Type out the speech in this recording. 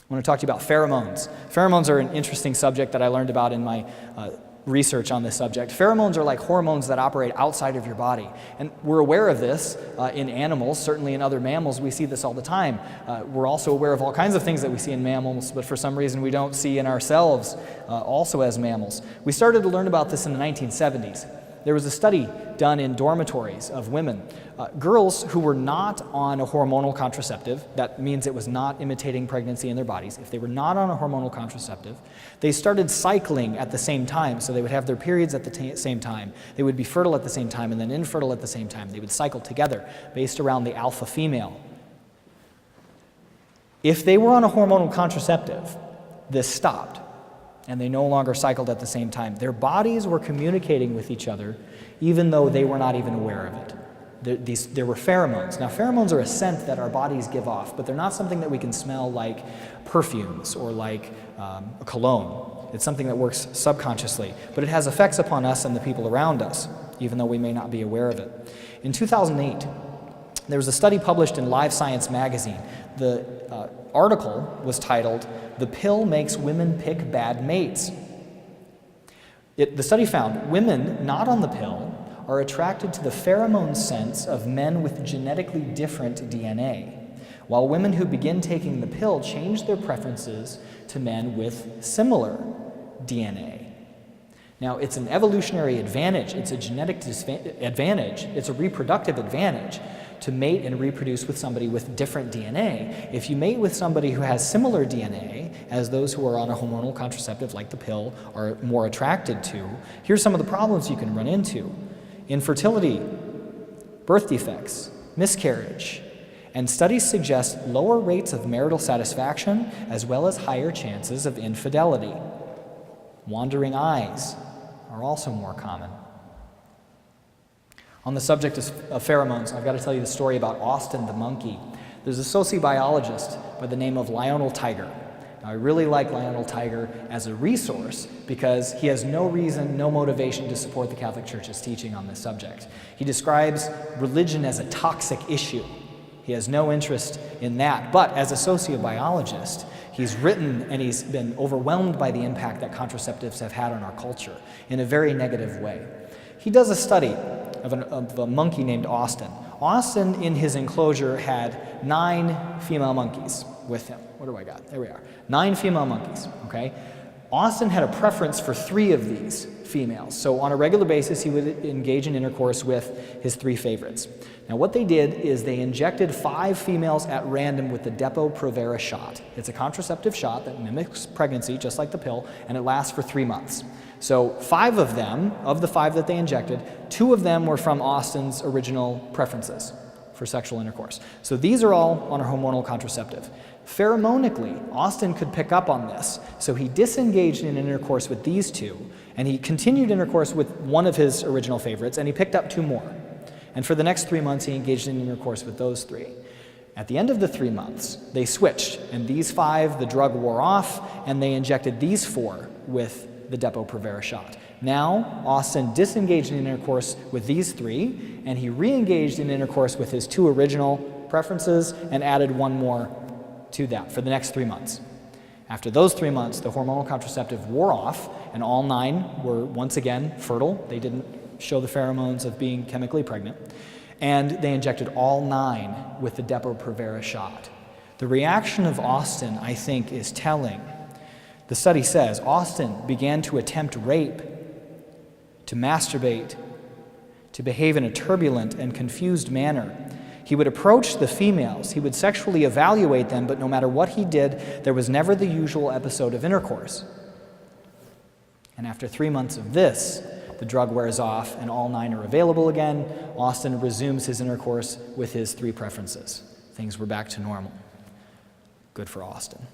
I want to talk to you about pheromones. Pheromones are an interesting subject that I learned about in my research on this subject. Pheromones are like hormones that operate outside of your body. And we're aware of this in animals, certainly in other mammals. We see this all the time. We're also aware of all kinds of things that we see in mammals, but for some reason we don't see in ourselves also as mammals. We started to learn about this in the 1970s. There was a study done in dormitories of women, girls who were not on a hormonal contraceptive. That means it was not imitating pregnancy in their bodies. If they were not on a hormonal contraceptive, they started cycling at the same time. So they would have their periods at the same time. They would be fertile at the same time and then infertile at the same time. They would cycle together based around the alpha female. If they were on a hormonal contraceptive, this stopped, and they no longer cycled at the same time. Their bodies were communicating with each other, even though they were not even aware of it. There were pheromones. Now, pheromones are a scent that our bodies give off, but they're not something that we can smell like perfumes or like a cologne. It's something that works subconsciously, but it has effects upon us and the people around us, even though we may not be aware of it. In 2008, there was a study published in Live Science magazine. The article was titled, "The Pill Makes Women Pick Bad Mates." The study found women not on the pill are attracted to the pheromone scents of men with genetically different DNA, while women who begin taking the pill change their preferences to men with similar DNA. Now, it's an evolutionary advantage, it's a genetic advantage, it's a reproductive advantage to mate and reproduce with somebody with different DNA. If you mate with somebody who has similar DNA as those who are on a hormonal contraceptive like the pill are more attracted to, here's some of the problems you can run into: infertility, birth defects, miscarriage, and studies suggest lower rates of marital satisfaction as well as higher chances of infidelity. Wandering eyes are also more common. On the subject of pheromones, I've got to tell you the story about Austin the monkey. There's a sociobiologist by the name of Lionel Tiger. Now, I really like Lionel Tiger as a resource because he has no reason, no motivation to support the Catholic Church's teaching on this subject. He describes religion as a toxic issue. He has no interest in that, but as a sociobiologist, he's written and he's been overwhelmed by the impact that contraceptives have had on our culture in a very negative way. He does a study of a monkey named Austin. Austin, in his enclosure, had 9 female monkeys with him. What do I got? There we are. 9 female monkeys, okay? Austin had a preference for 3 of these females. So on a regular basis, he would engage in intercourse with his 3 favorites. Now what they did is they injected 5 females at random with the depo-provera shot. It's a contraceptive shot that mimics pregnancy, just like the pill, and it lasts for 3 months. So 5 of them, of the 5 that they injected, 2 of them were from Austin's original preferences for sexual intercourse. So these are all on a hormonal contraceptive. Pheromonically, Austin could pick up on this, so he disengaged in intercourse with these 2, and he continued intercourse with one of his original favorites, and he picked up 2 more. And for the next 3 months, he engaged in intercourse with those 3. At the end of the 3 months, they switched, and these 5, the drug wore off, and they injected these 4 with the depo-provera shot. Now, Austin disengaged in intercourse with these 3, and he re-engaged in intercourse with his 2 original preferences and added 1 more to that for the next 3 months. After those 3 months, the hormonal contraceptive wore off, and all 9 were once again fertile. They didn't show the pheromones of being chemically pregnant, and they injected all 9 with the depo-provera shot. The reaction of Austin, I think, is telling. The study says Austin began to attempt rape, to masturbate, to behave in a turbulent and confused manner. He would approach the females, he would sexually evaluate them, but no matter what he did, there was never the usual episode of intercourse. And after 3 months of this, the drug wears off and all 9 are available again. Austin resumes his intercourse with his 3 preferences. Things were back to normal. Good for Austin.